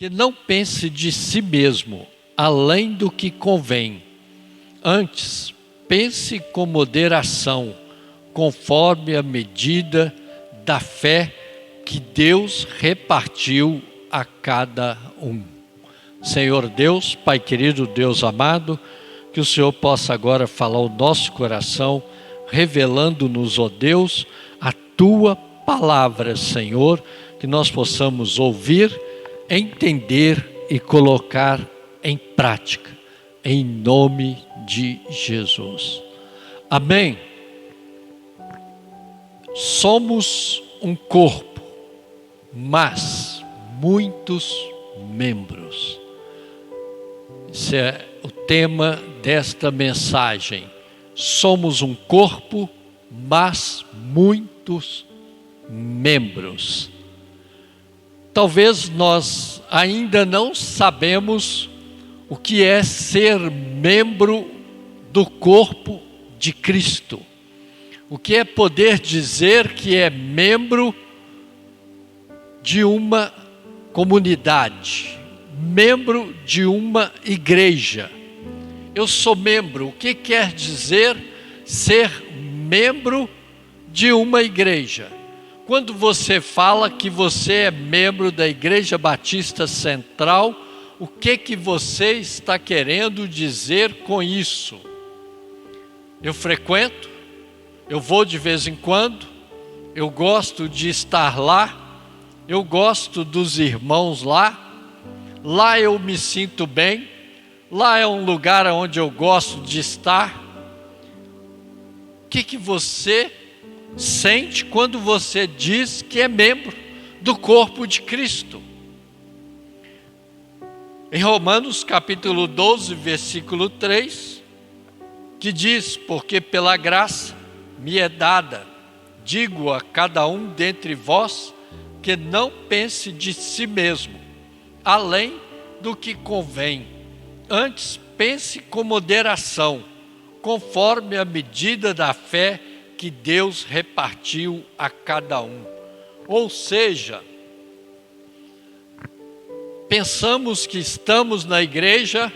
que não pense de si mesmo, além do que convém. Antes, pense com moderação, conforme a medida da fé que Deus repartiu a cada um. Senhor Deus, Pai querido, Deus amado, que o Senhor possa agora falar o nosso coração, revelando-nos, ó Deus, a Tua palavra, Senhor, que nós possamos ouvir, entender e colocar em prática, em nome de Jesus. Amém. Somos um corpo, mas muitos membros. Esse é o tema desta mensagem. Somos um corpo, mas muitos membros. Talvez nós ainda não sabemos o que é ser membro do corpo de Cristo. O que é poder dizer que é membro de uma comunidade, membro de uma igreja. Eu sou membro. O que quer dizer ser membro de uma igreja? Quando você fala que você é membro da Igreja Batista Central, o que você está querendo dizer com isso? Eu frequento, eu vou de vez em quando, eu gosto de estar lá, eu gosto dos irmãos lá eu me sinto bem, lá é um lugar onde eu gosto de estar. O que você sente quando você diz que é membro do corpo de Cristo? Em Romanos capítulo 12, versículo 3, que diz: porque pela graça me é dada, digo a cada um dentre vós, que não pense de si mesmo, além do que convém. Antes, pense com moderação, conforme a medida da fé que Deus repartiu a cada um. Ou seja, pensamos que estamos na igreja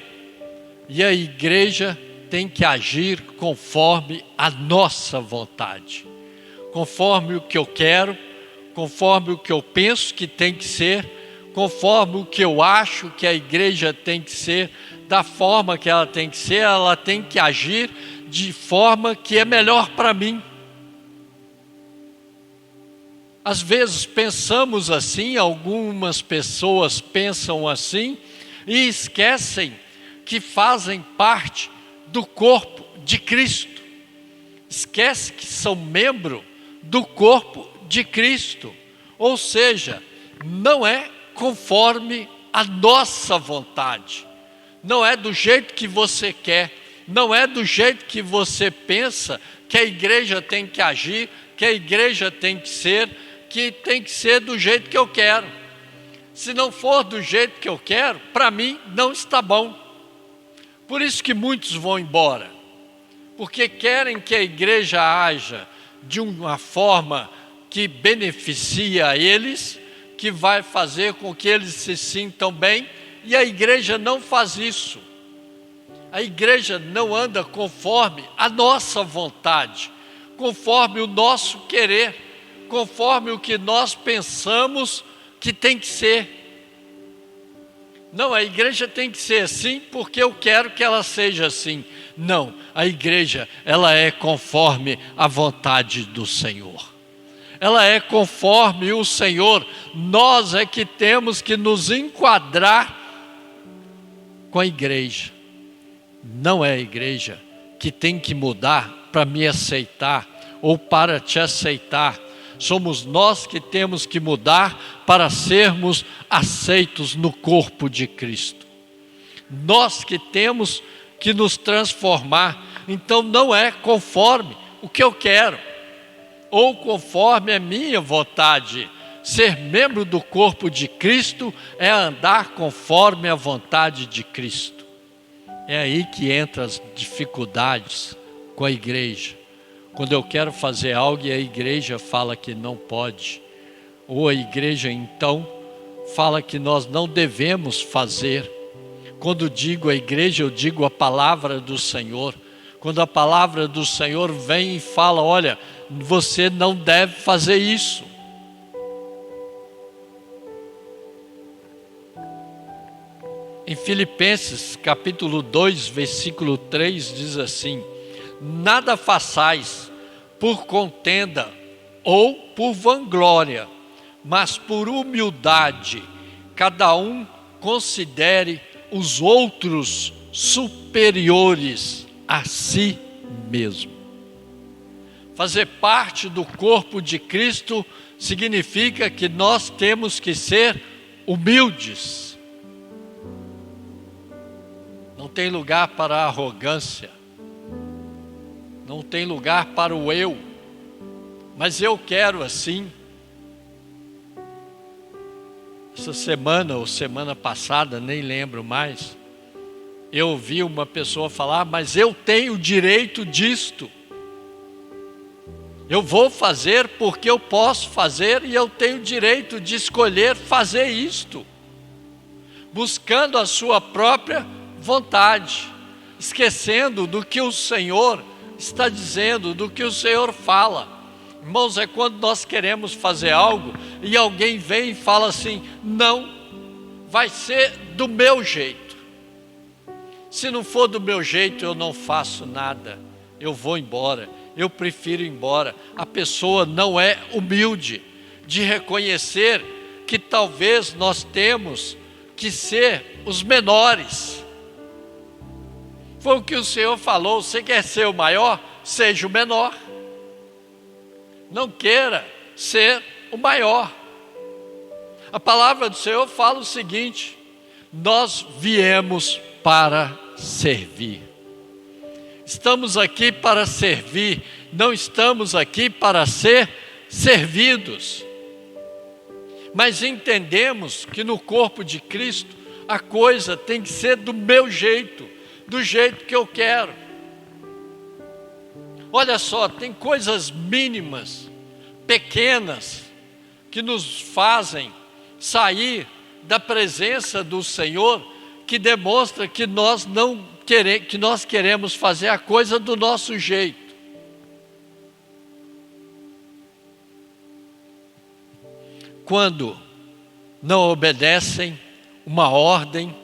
e a igreja tem que agir conforme a nossa vontade, conforme o que eu quero, conforme o que eu penso que tem que ser, conforme o que eu acho que a igreja tem que ser, da forma que ela tem que ser, ela tem que agir de forma que é melhor para mim. Às vezes pensamos assim, algumas pessoas pensam assim e esquecem que fazem parte do corpo de Cristo. Esquece que são membro do corpo de Cristo. Ou seja, não é conforme a nossa vontade. Não é do jeito que você quer. Não é do jeito que você pensa que a igreja tem que agir, que a igreja tem que ser, que tem que ser do jeito que eu quero. Se não for do jeito que eu quero, para mim não está bom. Por isso que muitos vão embora. Porque querem que a igreja haja de uma forma que beneficia a eles, que vai fazer com que eles se sintam bem, e a igreja não faz isso. A igreja não anda conforme a nossa vontade, conforme o nosso querer, conforme o que nós pensamos que tem que ser. Não, a igreja tem que ser assim porque eu quero que ela seja assim. Não, a igreja, ela é conforme a vontade do Senhor. Ela é conforme o Senhor. Nós é que temos que nos enquadrar com a igreja. Não é a igreja que tem que mudar para me aceitar ou para te aceitar. Somos nós que temos que mudar para sermos aceitos no corpo de Cristo. Nós que temos que nos transformar. Então não é conforme o que eu quero, ou conforme a minha vontade. Ser membro do corpo de Cristo é andar conforme a vontade de Cristo. É aí que entram as dificuldades com a igreja. Quando eu quero fazer algo e a igreja fala que não pode, ou a igreja então fala que nós não devemos fazer. Quando digo a igreja, eu digo a palavra do Senhor. Quando a palavra do Senhor vem e fala, olha, você não deve fazer isso. Em Filipenses capítulo 2, versículo 3, diz assim: nada façais por contenda ou por vanglória, mas por humildade, cada um considere os outros superiores a si mesmo. Fazer parte do corpo de Cristo significa que nós temos que ser humildes. Não tem lugar para a arrogância, não tem lugar para o eu, mas eu quero assim. Essa semana ou semana passada, nem lembro mais, eu ouvi uma pessoa falar, mas eu tenho direito disto. Eu vou fazer porque eu posso fazer e eu tenho direito de escolher fazer isto, buscando a sua própria vontade, esquecendo do que o Senhor está dizendo, do que o Senhor fala. Irmãos, é quando nós queremos fazer algo e alguém vem e fala assim, não, vai ser do meu jeito. Se não for do meu jeito, eu não faço nada, eu vou embora, eu prefiro ir embora. A pessoa não é humilde de reconhecer que talvez nós temos que ser os menores. Foi o que o Senhor falou, você quer ser o maior? Seja o menor. Não queira ser o maior. A palavra do Senhor fala o seguinte, nós viemos para servir. Estamos aqui para servir, não estamos aqui para ser servidos. Mas entendemos que no corpo de Cristo, a coisa tem que ser do meu jeito, do jeito que eu quero. Olha só, tem coisas mínimas, pequenas, que nos fazem sair da presença do Senhor, que demonstra que nós queremos fazer a coisa do nosso jeito. Quando não obedecem uma ordem,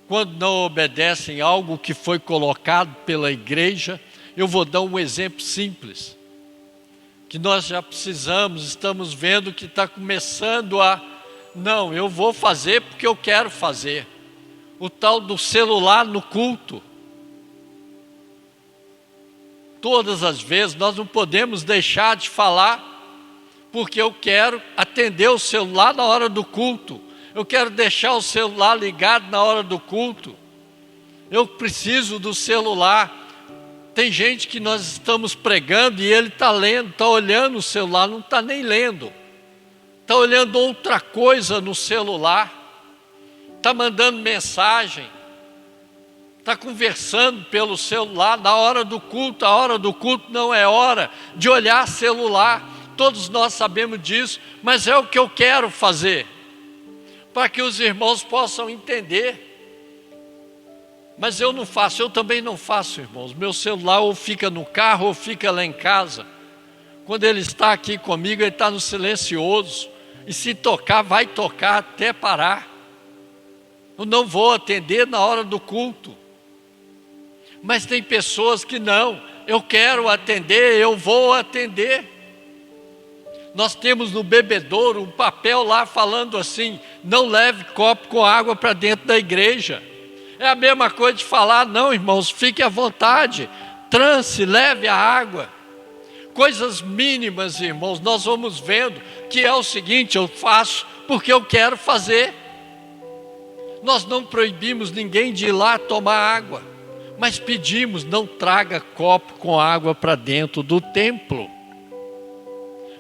quando não obedecem algo que foi colocado pela igreja, eu vou dar um exemplo simples, que nós já estamos vendo que está começando não, eu vou fazer porque eu quero fazer. O tal do celular no culto. Todas as vezes nós não podemos deixar de falar, porque eu quero atender o celular na hora do culto. Eu quero deixar o celular ligado na hora do culto. Eu preciso do celular. Tem gente que nós estamos pregando e ele está lendo, está olhando o celular, não está nem lendo. Está olhando outra coisa no celular. Está mandando mensagem. Está conversando pelo celular na hora do culto. A hora do culto não é hora de olhar celular. Todos nós sabemos disso, mas é o que eu quero fazer, para que os irmãos possam entender. Mas eu não faço, eu também não faço, irmãos. Meu celular ou fica no carro ou fica lá em casa. Quando ele está aqui comigo, ele está no silencioso. E se tocar, vai tocar até parar. Eu não vou atender na hora do culto. Mas tem pessoas que não. Eu quero atender, eu vou atender. Nós temos no bebedouro um papel lá falando assim, não leve copo com água para dentro da igreja. É a mesma coisa de falar, não, irmãos, fique à vontade, trance, leve a água. Coisas mínimas, irmãos, nós vamos vendo que é o seguinte, eu faço porque eu quero fazer. Nós não proibimos ninguém de ir lá tomar água, mas pedimos, não traga copo com água para dentro do templo.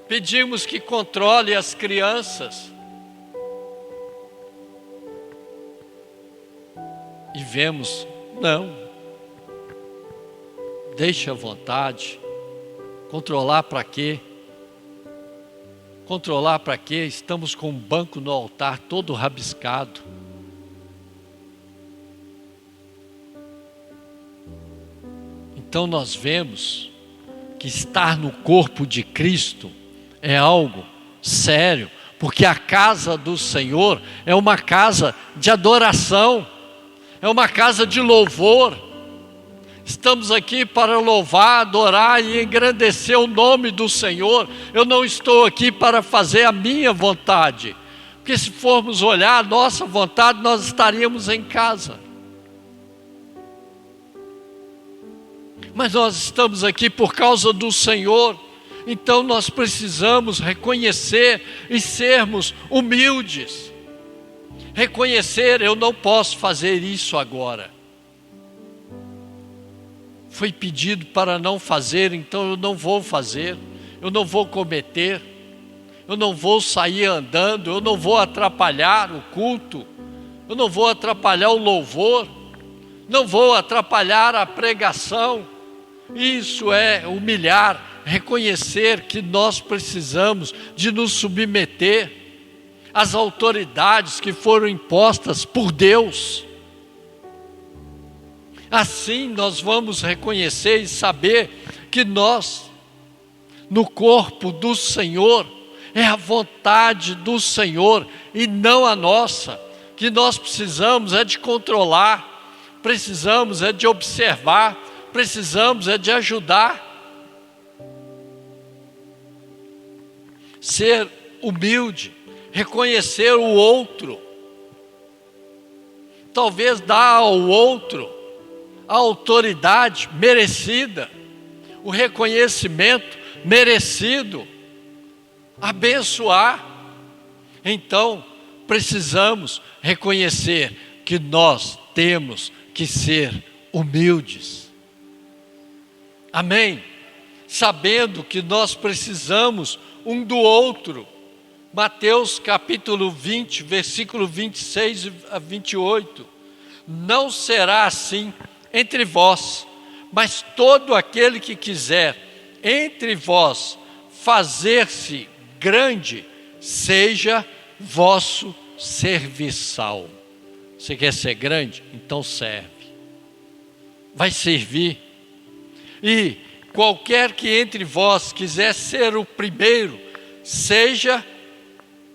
Pedimos que controle as crianças. E vemos, não. Deixe à vontade. Controlar para quê? Controlar para quê? Estamos com um banco no altar todo rabiscado. Então nós vemos que estar no corpo de Cristo é algo sério, porque a casa do Senhor é uma casa de adoração, é uma casa de louvor. Estamos aqui para louvar, adorar e engrandecer o nome do Senhor. Eu não estou aqui para fazer a minha vontade, porque se formos olhar a nossa vontade, nós estaríamos em casa. Mas nós estamos aqui por causa do Senhor, então nós precisamos reconhecer e sermos humildes. Reconhecer, eu não posso fazer isso agora. Foi pedido para não fazer, então eu não vou fazer, eu não vou cometer, eu não vou sair andando, eu não vou atrapalhar o culto, eu não vou atrapalhar o louvor, não vou atrapalhar a pregação. Isso é humilhar, reconhecer que nós precisamos de nos submeter às autoridades que foram impostas por Deus. Assim nós vamos reconhecer e saber que nós, no corpo do Senhor, é a vontade do Senhor e não a nossa, que nós precisamos é de controlar, precisamos é de observar, precisamos é de ajudar. Ser humilde, reconhecer o outro, talvez dar ao outro a autoridade merecida, o reconhecimento merecido, abençoar. Então, precisamos reconhecer que nós temos que ser humildes. Amém? Sabendo que nós precisamos um do outro. Mateus capítulo 20, versículo 26 a 28. Não será assim entre vós, mas todo aquele que quiser entre vós fazer-se grande, seja vosso serviçal. Você quer ser grande? Então serve. Vai servir. E qualquer que entre vós quiser ser o primeiro, seja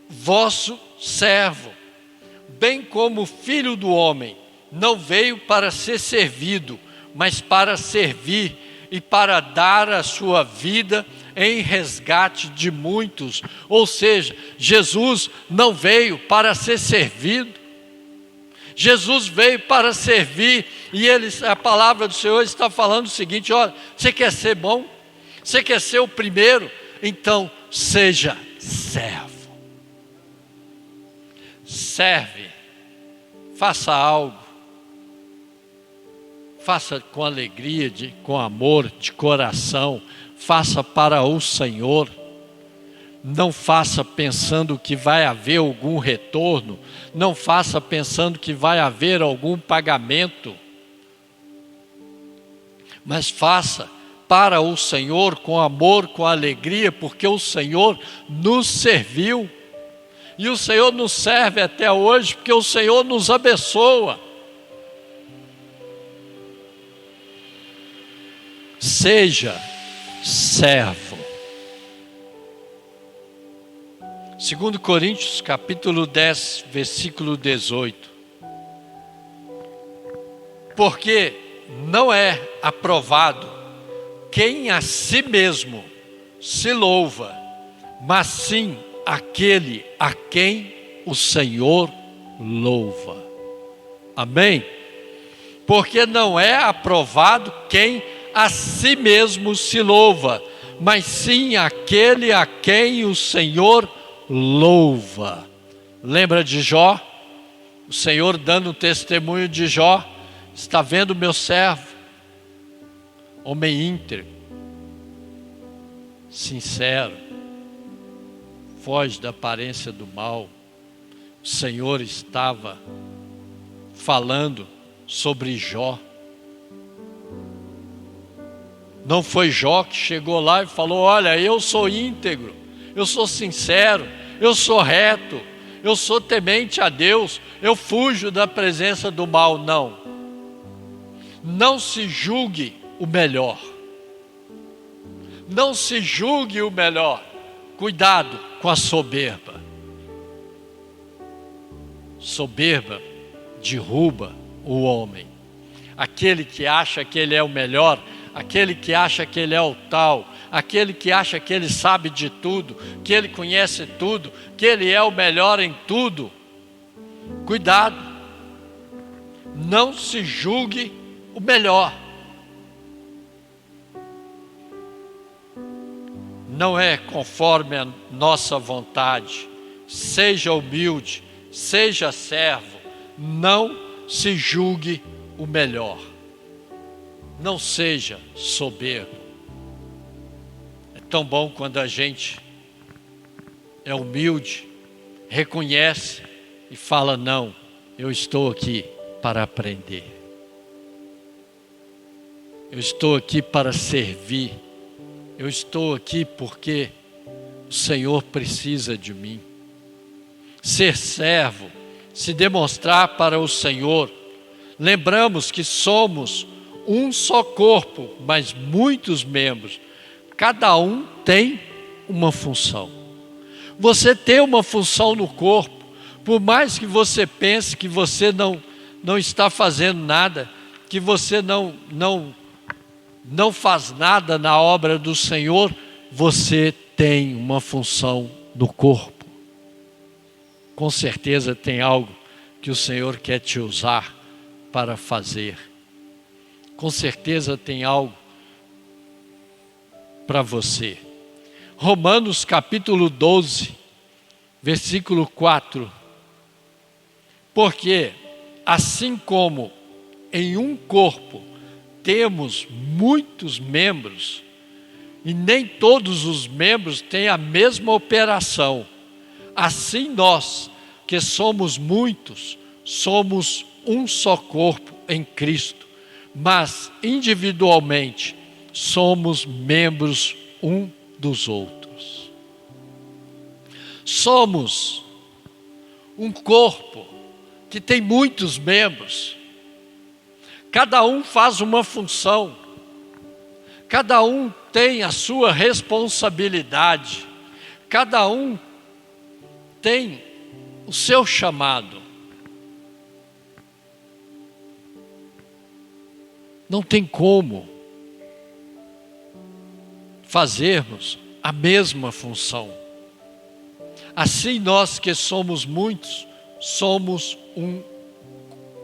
vosso servo, bem como o Filho do Homem não veio para ser servido, mas para servir e para dar a sua vida em resgate de muitos. Ou seja, Jesus não veio para ser servido, Jesus veio para servir. E a palavra do Senhor está falando o seguinte: olha, você quer ser bom? Você quer ser o primeiro? Então seja servo. Serve, faça algo, faça com alegria, com amor, de coração, faça para o Senhor. Não faça pensando que vai haver algum retorno, não faça pensando que vai haver algum pagamento, mas faça para o Senhor com amor, com alegria, porque o Senhor nos serviu. E o Senhor nos serve até hoje, porque o Senhor nos abençoa. Seja servo. 2 Coríntios capítulo 10, versículo 18. Porque não é aprovado quem a si mesmo se louva, mas sim aquele a quem o Senhor louva. Amém? Porque não é aprovado quem a si mesmo se louva, mas sim aquele a quem o Senhor louva. Lembra de Jó? O Senhor dando um testemunho de Jó: está vendo meu servo, homem íntegro, sincero, foge da aparência do mal. O Senhor estava falando sobre Jó. Não foi Jó que chegou lá e falou: olha, eu sou íntegro, eu sou sincero, eu sou reto, eu sou temente a Deus, eu fujo da presença do mal. Não. Não se julgue o melhor. Não se julgue o melhor. Cuidado com a soberba. Soberba derruba o homem. Aquele que acha que ele é o melhor, aquele que acha que ele é o tal, aquele que acha que ele sabe de tudo, que ele conhece tudo, que ele é o melhor em tudo. Cuidado. Não se julgue o melhor. Não é conforme a nossa vontade. Seja humilde, seja servo. Não se julgue o melhor. Não seja soberbo. É tão bom quando a gente é humilde, reconhece e fala: não, eu estou aqui para aprender. Eu estou aqui para servir. Eu estou aqui porque o Senhor precisa de mim. Ser servo, se demonstrar para o Senhor. Lembramos que somos um só corpo, mas muitos membros. Cada um tem uma função. Você tem uma função no corpo. Por mais que você pense que você não está fazendo nada, que você não faz nada na obra do Senhor, você tem uma função no corpo. Com certeza tem algo que o Senhor quer te usar para fazer. Com certeza tem algo para você. Romanos capítulo 12, versículo 4. Porque assim como em um corpo temos muitos membros, e nem todos os membros têm a mesma operação, assim nós, que somos muitos, somos um só corpo em Cristo, mas individualmente somos membros um dos outros. Somos um corpo que tem muitos membros. Cada um faz uma função. Cada um tem a sua responsabilidade. Cada um tem o seu chamado. Não tem como fazermos a mesma função. Assim nós que somos muitos, somos um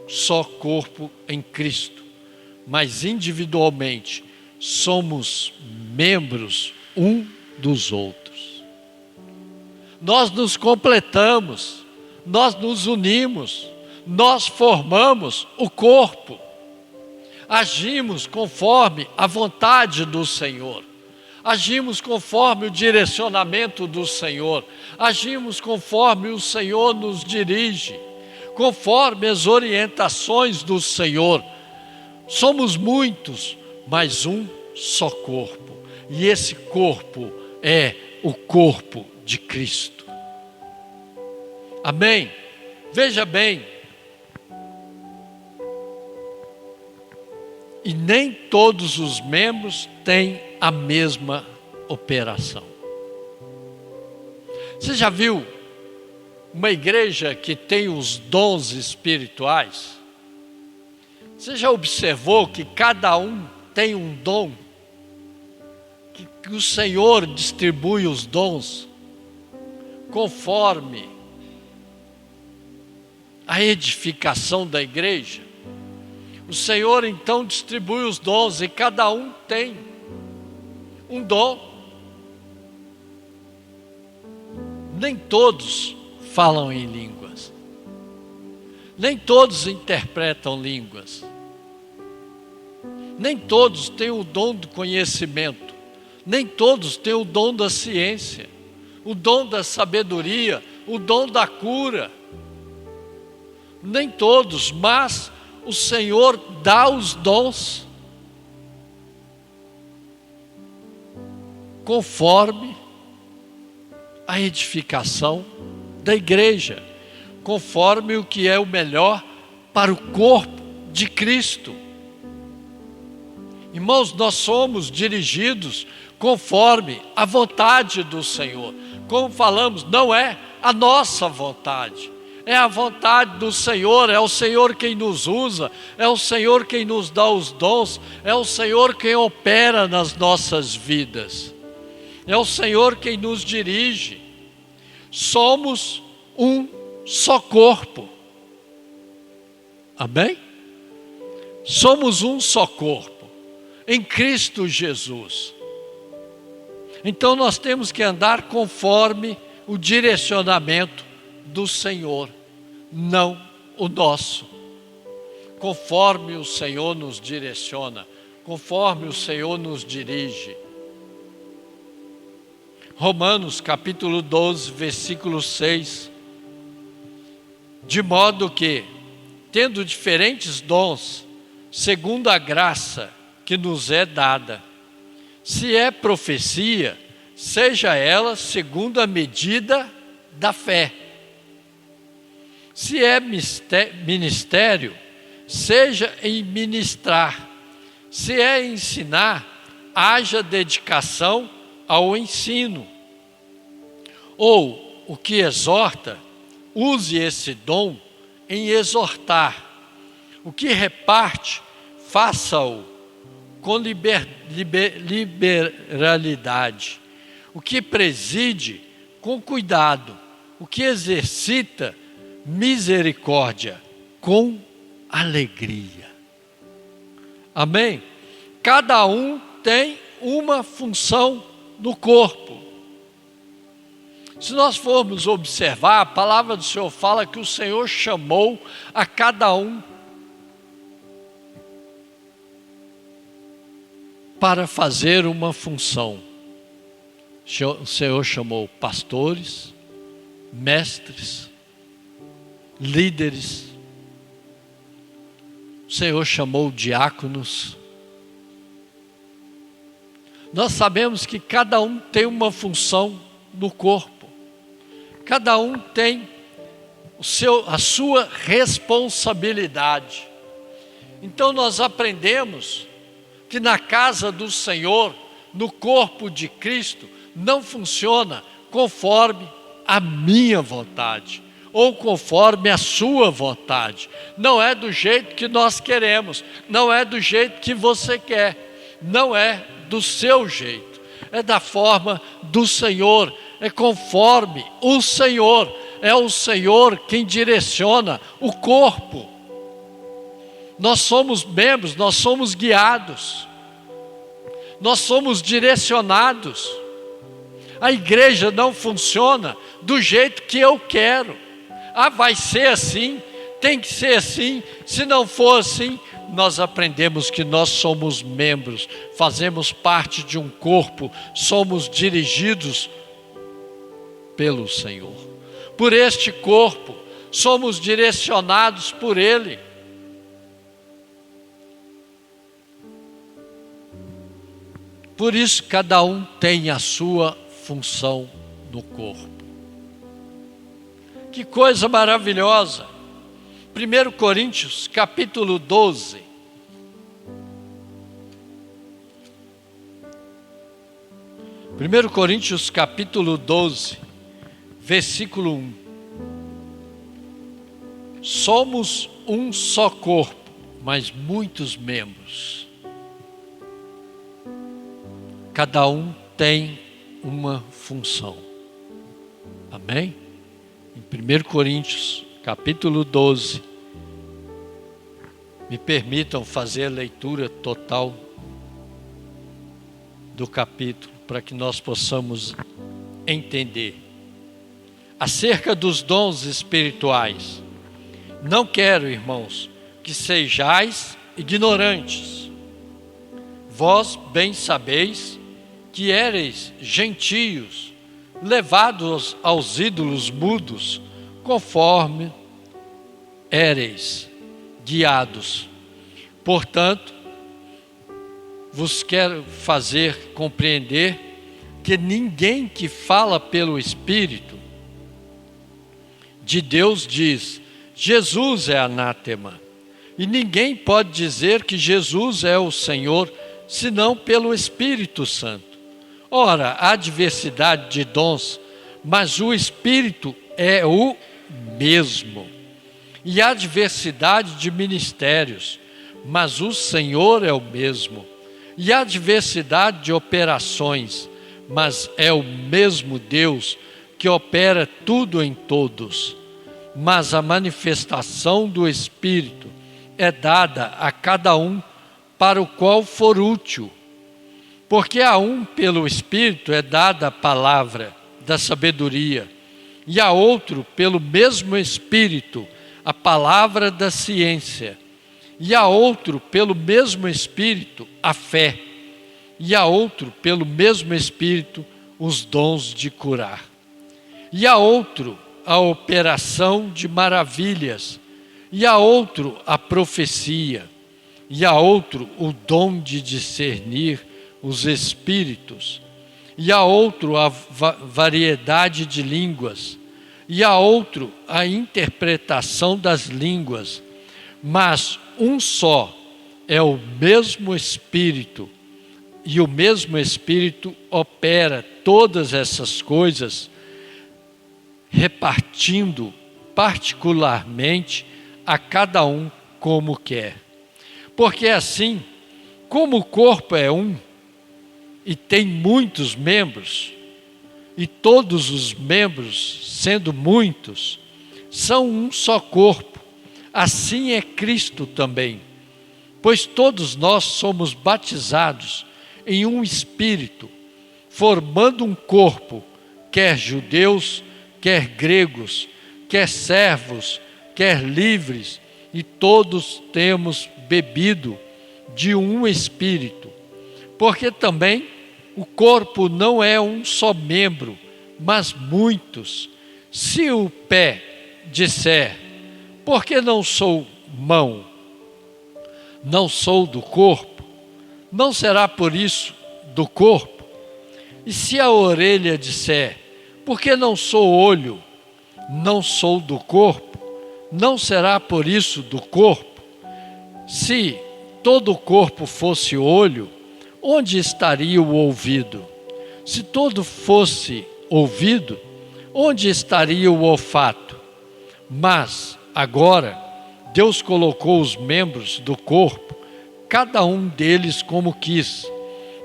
só corpo em Cristo, mas individualmente somos membros um dos outros. Nós nos completamos, nós nos unimos, nós formamos o corpo. Agimos conforme a vontade do Senhor. Agimos conforme o direcionamento do Senhor. Agimos conforme o Senhor nos dirige, conforme as orientações do Senhor. Somos muitos, mas um só corpo. E esse corpo é o corpo de Cristo. Amém? Veja bem. E nem todos os membros têm a mesma operação. Você já viu uma igreja que tem os dons espirituais? Você já observou que cada um tem um dom? Que o Senhor distribui os dons conforme a edificação da igreja? O Senhor então distribui os dons e cada um tem um dom. Nem todos falam em línguas. Nem todos interpretam línguas. Nem todos têm o dom do conhecimento. Nem todos têm o dom da ciência, o dom da sabedoria, o dom da cura. Nem todos, mas o Senhor dá os dons conforme a edificação da igreja, conforme o que é o melhor para o corpo de Cristo. Irmãos, nós somos dirigidos conforme a vontade do Senhor. Como falamos, não é a nossa vontade, é a vontade do Senhor. É o Senhor quem nos usa, é o Senhor quem nos dá os dons, é o Senhor quem opera nas nossas vidas, é o Senhor quem nos dirige. Somos um só corpo. Amém? Somos um só corpo em Cristo Jesus. Então nós temos que andar conforme o direcionamento do Senhor, não o nosso. Conforme o Senhor nos direciona, conforme o Senhor nos dirige. Romanos capítulo 12, versículo 6. De modo que, tendo diferentes dons, segundo a graça que nos é dada, se é profecia, seja ela segundo a medida da fé. Se é ministério, seja em ministrar. Se é ensinar, haja dedicação ao ensino. Ou o que exorta, use esse dom em exortar. O que reparte, faça-o com liberalidade. O que preside, com cuidado. O que exercita, misericórdia, com alegria. Amém? Cada um tem uma função no corpo. Se nós formos observar, a palavra do Senhor fala que o Senhor chamou a cada um para fazer uma função. O Senhor chamou pastores, mestres, líderes. O Senhor chamou diáconos. Nós sabemos que cada um tem uma função no corpo. Cada um tem a sua responsabilidade. Então nós aprendemos que na casa do Senhor, no corpo de Cristo, não funciona conforme a minha vontade, ou conforme a sua vontade. Não é do jeito que nós queremos, não é do jeito que você quer, não é do seu jeito, é da forma do Senhor, é conforme o Senhor, é o Senhor quem direciona o corpo. Nós somos membros, nós somos guiados, nós somos direcionados. A igreja não funciona do jeito que eu quero. Vai ser assim, tem que ser assim. Se não for assim, nós aprendemos que nós somos membros, fazemos parte de um corpo, somos dirigidos pelo Senhor. Por este corpo, somos direcionados por Ele. Por isso, cada um tem a sua função no corpo. Que coisa maravilhosa! 1 Coríntios, capítulo 12. Primeiro Coríntios, capítulo 12, versículo 1. Somos um só corpo, mas muitos membros. Cada um tem uma função. Amém? Em 1 Coríntios, capítulo 12, me permitam fazer a leitura total do capítulo, para que nós possamos entender. Acerca dos dons espirituais, não quero, irmãos, que sejais ignorantes. Vós bem sabeis que éreis gentios, levados aos ídolos mudos, conforme éreis guiados. Portanto, vos quero fazer compreender porque ninguém que fala pelo Espírito de Deus diz: Jesus é anátema. E ninguém pode dizer que Jesus é o Senhor, senão pelo Espírito Santo. Ora, há diversidade de dons, mas o Espírito é o mesmo. E há diversidade de ministérios, mas o Senhor é o mesmo. E há diversidade de operações, mas é o mesmo Deus que opera tudo em todos. Mas a manifestação do Espírito é dada a cada um para o qual for útil. Porque a um pelo Espírito é dada a palavra da sabedoria, e a outro pelo mesmo Espírito a palavra da ciência, e a outro pelo mesmo Espírito a fé, e a outro pelo mesmo Espírito os dons de curar, e a outro a operação de maravilhas, e a outro a profecia, e a outro o dom de discernir os espíritos, e a outro a variedade de línguas, e a outro a interpretação das línguas. Mas um só é o mesmo Espírito, e o mesmo Espírito opera todas essas coisas, repartindo particularmente a cada um como quer. Porque assim, como o corpo é um, e tem muitos membros, e todos os membros, sendo muitos, são um só corpo, assim é Cristo também. Pois todos nós somos batizados em um Espírito, formando um corpo, quer judeus, quer gregos, quer servos, quer livres, e todos temos bebido de um Espírito. Porque também o corpo não é um só membro, mas muitos. Se o pé disser: por que não sou mão? Não sou do corpo? Não será por isso do corpo? E se a orelha disser: por que não sou olho? Não sou do corpo? Não será por isso do corpo? Se todo o corpo fosse olho, onde estaria o ouvido? Se todo fosse ouvido, onde estaria o olfato? Mas agora Deus colocou os membros do corpo, cada um deles como quis.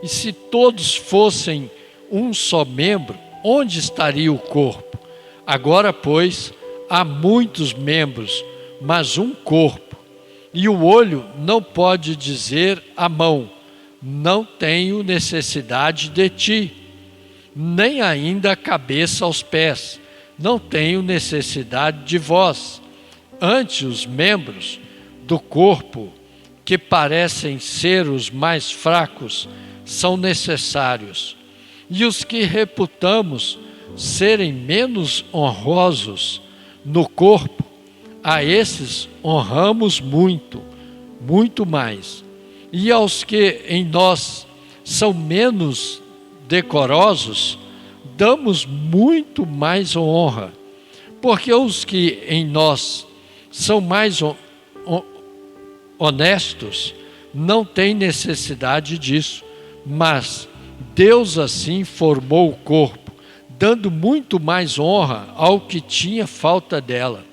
E se todos fossem um só membro, onde estaria o corpo? Agora, pois, há muitos membros, mas um corpo. E o olho não pode dizer à mão: não tenho necessidade de ti, nem ainda a cabeça aos pés: não tenho necessidade de vós. Antes, os membros do corpo, que parecem ser os mais fracos, são necessários, e os que reputamos serem menos honrosos no corpo, a esses honramos muito, muito mais. E aos que em nós são menos decorosos, damos muito mais honra, porque os que em nós são mais honestos não têm necessidade disso, mas Deus assim formou o corpo, dando muito mais honra ao que tinha falta dela,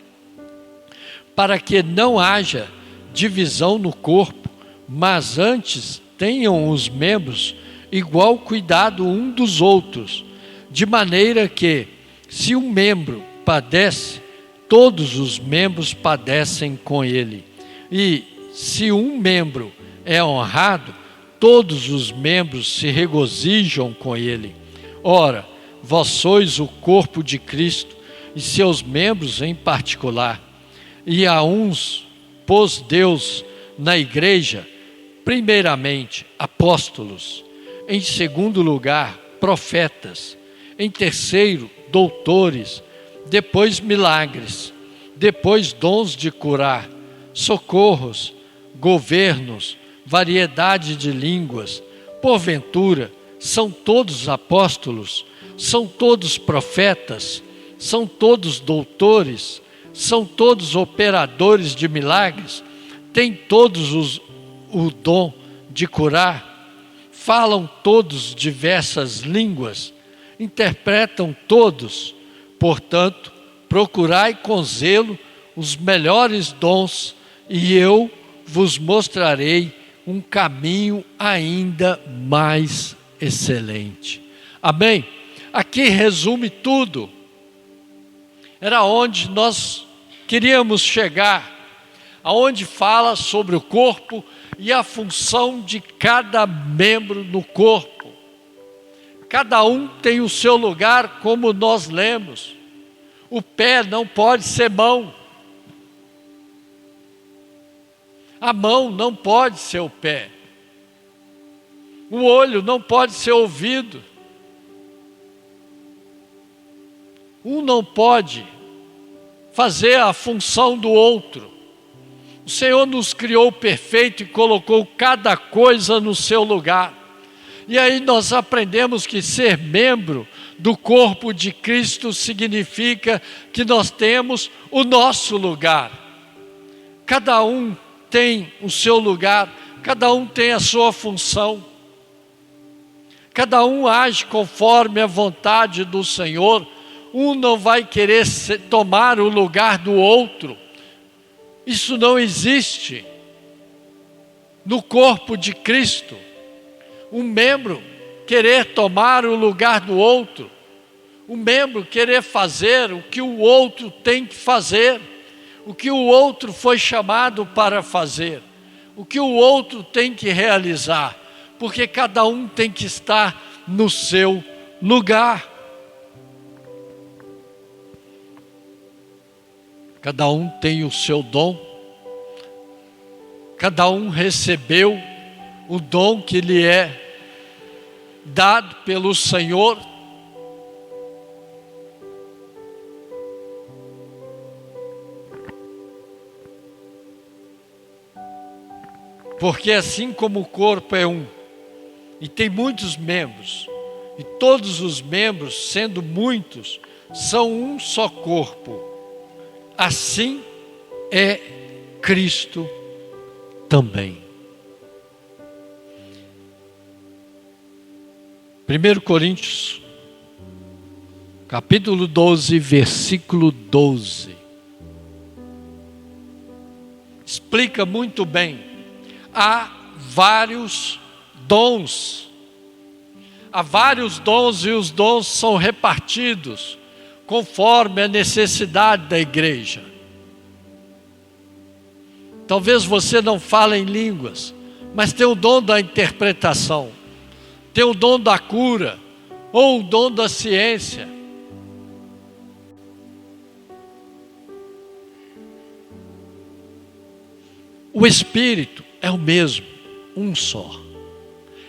para que não haja divisão no corpo, mas antes tenham os membros igual cuidado um dos outros, de maneira que, se um membro padece, todos os membros padecem com ele. E se um membro é honrado, todos os membros se regozijam com ele. Ora, vós sois o corpo de Cristo e seus membros em particular. E a uns pôs Deus na igreja, primeiramente apóstolos, em segundo lugar profetas, em terceiro doutores, depois milagres, depois dons de curar, socorros, governos, variedade de línguas, porventura São todos apóstolos? São todos profetas? São todos doutores? São todos operadores de milagres? Têm todos o dom de curar? Falam todos diversas línguas? Interpretam todos? Portanto, procurai com zelo os melhores dons, e eu vos mostrarei um caminho ainda mais excelente. Amém? Aqui resume tudo. Era onde nós queríamos chegar, aonde fala sobre o corpo e a função de cada membro no corpo. Cada um tem o seu lugar, como nós lemos. O pé não pode ser mão. A mão não pode ser o pé. O olho não pode ser ouvido. Um não pode fazer a função do outro. O Senhor nos criou perfeito e colocou cada coisa no seu lugar. E aí nós aprendemos que ser membro do corpo de Cristo significa que nós temos o nosso lugar. Cada um tem o seu lugar, cada um tem a sua função. Cada um age conforme a vontade do Senhor. Um não vai querer tomar o lugar do outro. Isso não existe no corpo de Cristo. Um membro querer tomar o lugar do outro. Um membro querer fazer o que o outro tem que fazer. O que o outro foi chamado para fazer. O que o outro tem que realizar. Porque cada um tem que estar no seu lugar. Cada um tem o seu dom. Cada um recebeu o dom que lhe é dado pelo Senhor. Porque assim como o corpo é um, e tem muitos membros, e todos os membros, sendo muitos, são um só corpo, assim é Cristo também. 1 Coríntios, capítulo 12, versículo 12. Explica muito bem. Há vários dons. Há vários dons e os dons são repartidos conforme a necessidade da igreja. Talvez você não fale em línguas, mas tem o dom da interpretação, tem o dom da cura, ou o dom da ciência. O Espírito é o mesmo, um só.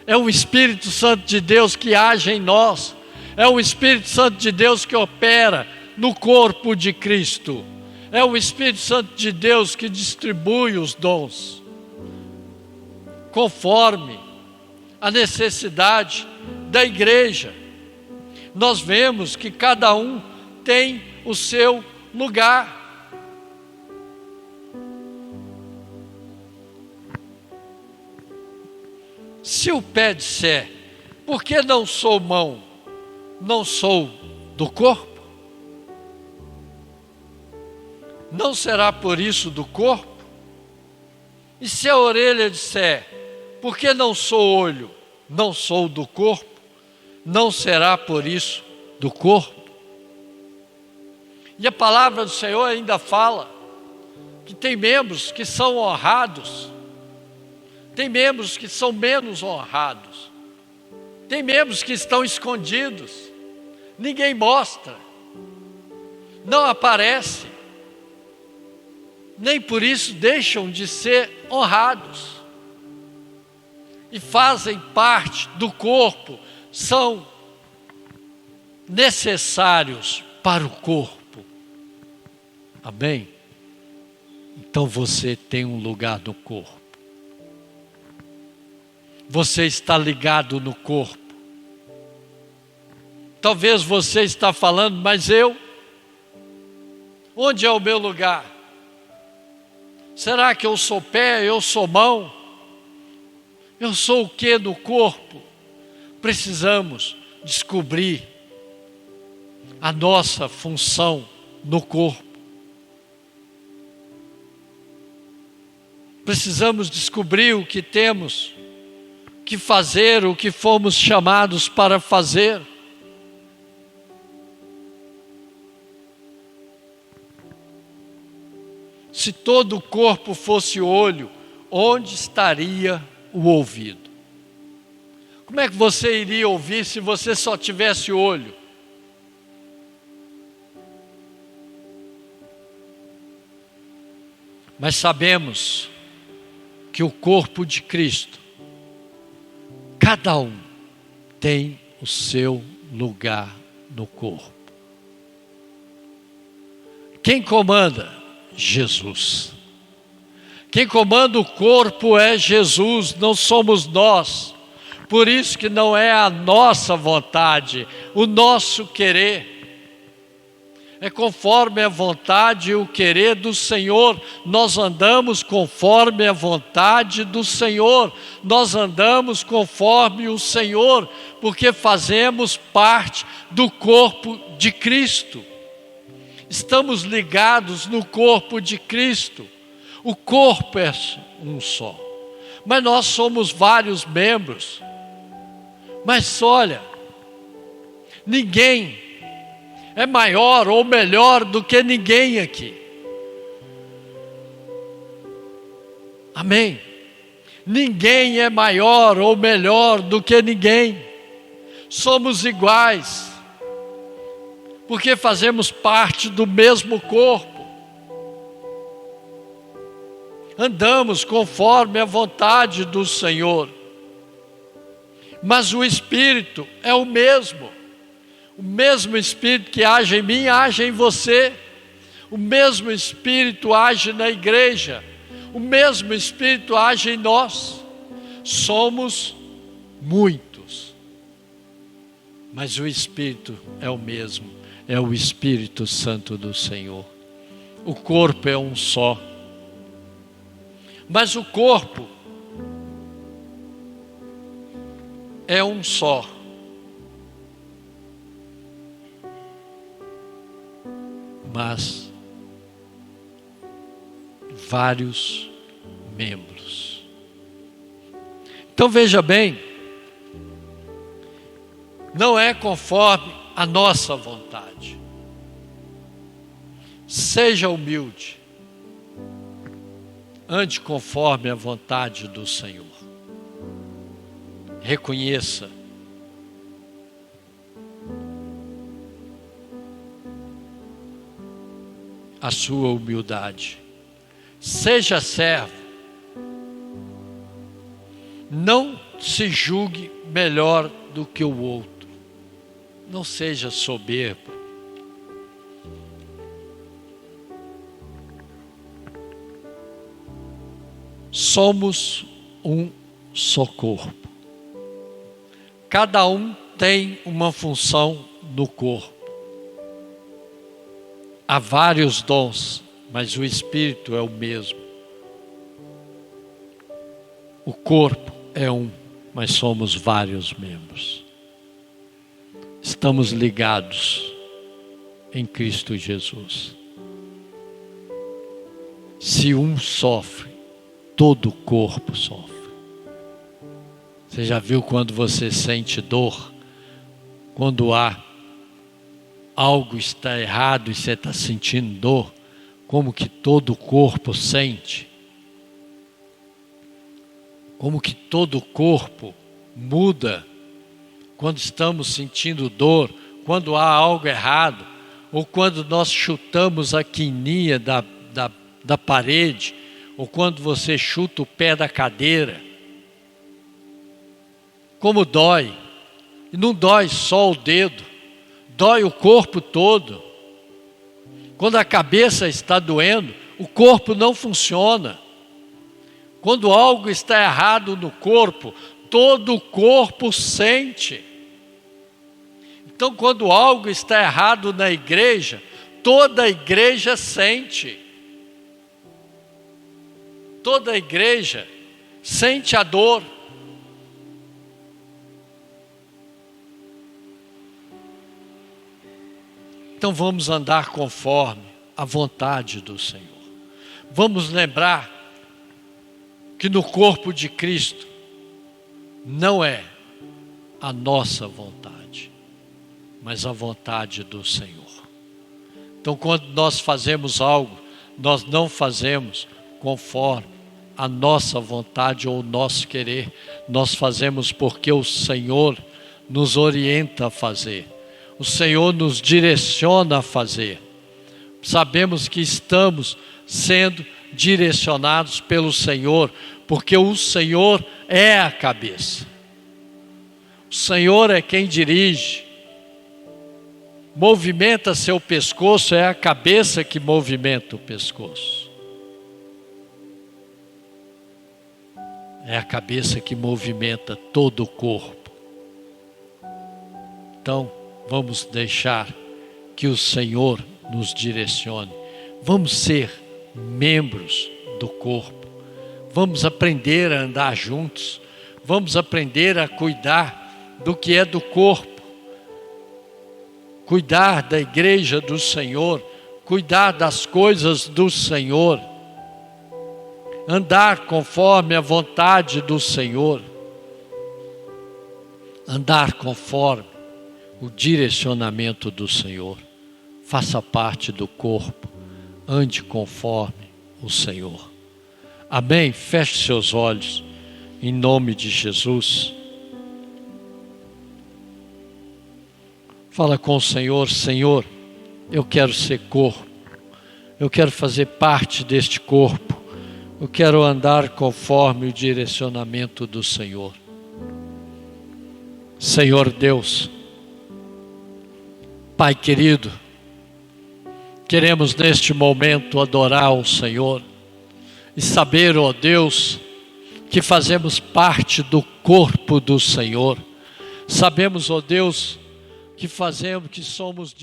É o Espírito Santo de Deus que age em nós. É o Espírito Santo de Deus que opera no corpo de Cristo. É o Espírito Santo de Deus que distribui os dons, conforme a necessidade da igreja. Nós vemos que cada um tem o seu lugar. Se o pé disser, por que não sou mão, não sou do corpo? Não será por isso do corpo? E se a orelha disser, por que não sou olho, não sou do corpo? Não será por isso do corpo? E a palavra do Senhor ainda fala que tem membros que são honrados, tem membros que são menos honrados, tem membros que estão escondidos, ninguém mostra, não aparece, nem por isso deixam de ser honrados, e fazem parte do corpo, são necessários para o corpo. Amém? Então você tem um lugar no corpo. Você está ligado no corpo. Talvez você está falando, mas eu? Onde é o meu lugar? Será que eu sou pé, eu sou mão? Eu sou o que no corpo? Precisamos descobrir a nossa função no corpo. Precisamos descobrir o que temos que fazer, o que fomos chamados para fazer. Se todo o corpo fosse olho, onde estaria o ouvido? Como é que você iria ouvir se você só tivesse olho? Mas sabemos que o corpo de Cristo, cada um tem o seu lugar no corpo. Quem comanda? Jesus. Quem comanda o corpo é Jesus, não somos nós. Por isso que não é a nossa vontade, o nosso querer. É conforme a vontade e o querer do Senhor. Nós andamos conforme a vontade do Senhor. Nós andamos conforme o Senhor, porque fazemos parte do corpo de Cristo. Estamos ligados no corpo de Cristo. O corpo é um só, mas nós somos vários membros. Mas olha, ninguém é maior ou melhor do que ninguém aqui. Amém? Ninguém é maior ou melhor do que ninguém. Somos iguais, porque fazemos parte do mesmo corpo. Andamos conforme a vontade do Senhor. Mas o Espírito é o mesmo. O mesmo Espírito que age em mim, age em você. O mesmo Espírito age na igreja. O mesmo Espírito age em nós. Somos muitos, mas o Espírito é o mesmo. É o Espírito Santo do Senhor. O corpo é um só. Mas o corpo é um só. Mas vários membros. Então veja bem, não é conforme a nossa vontade. Seja humilde, ande conforme a vontade do Senhor. Reconheça a sua humildade. Seja servo. Não se julgue melhor do que o outro. Não seja soberbo. Somos um só corpo. Cada um tem uma função no corpo. Há vários dons, mas o Espírito é o mesmo. O corpo é um, mas somos vários membros. Estamos ligados em Cristo Jesus. Se um sofre, todo o corpo sofre. Você já viu quando você sente dor? Quando algo está errado e você está sentindo dor, como que todo o corpo sente? Como que todo o corpo muda quando estamos sentindo dor, quando há algo errado, ou quando nós chutamos a quininha da parede, ou quando você chuta o pé da cadeira. Como dói. E não dói só o dedo, dói o corpo todo. Quando a cabeça está doendo, o corpo não funciona. Quando algo está errado no corpo, todo o corpo sente. Então, quando algo está errado na igreja, toda a igreja sente. Toda a igreja sente a dor. Então vamos andar conforme a vontade do Senhor. Vamos lembrar que no corpo de Cristo não é a nossa vontade, mas a vontade do Senhor. Então, quando nós fazemos algo, nós não fazemos conforme a nossa vontade ou o nosso querer. Nós fazemos porque o Senhor nos orienta a fazer. O Senhor nos direciona a fazer. Sabemos que estamos sendo direcionados pelo Senhor, porque o Senhor é a cabeça. O Senhor é quem dirige. Movimenta seu pescoço, é a cabeça que movimenta o pescoço. É a cabeça que movimenta todo o corpo. Então, vamos deixar que o Senhor nos direcione. Vamos ser membros do corpo. Vamos aprender a andar juntos. Vamos aprender a cuidar do que é do corpo. Cuidar da igreja do Senhor. Cuidar das coisas do Senhor. Andar conforme a vontade do Senhor. Andar conforme o direcionamento do Senhor. Faça parte do corpo. Ande conforme o Senhor. Amém? Feche seus olhos. Em nome de Jesus. Fala com o Senhor. Senhor, eu quero ser corpo. Eu quero fazer parte deste corpo. Eu quero andar conforme o direcionamento do Senhor. Senhor Deus, Pai querido, queremos neste momento adorar o Senhor e saber, ó Deus, que fazemos parte do corpo do Senhor. Sabemos, ó Deus, que somos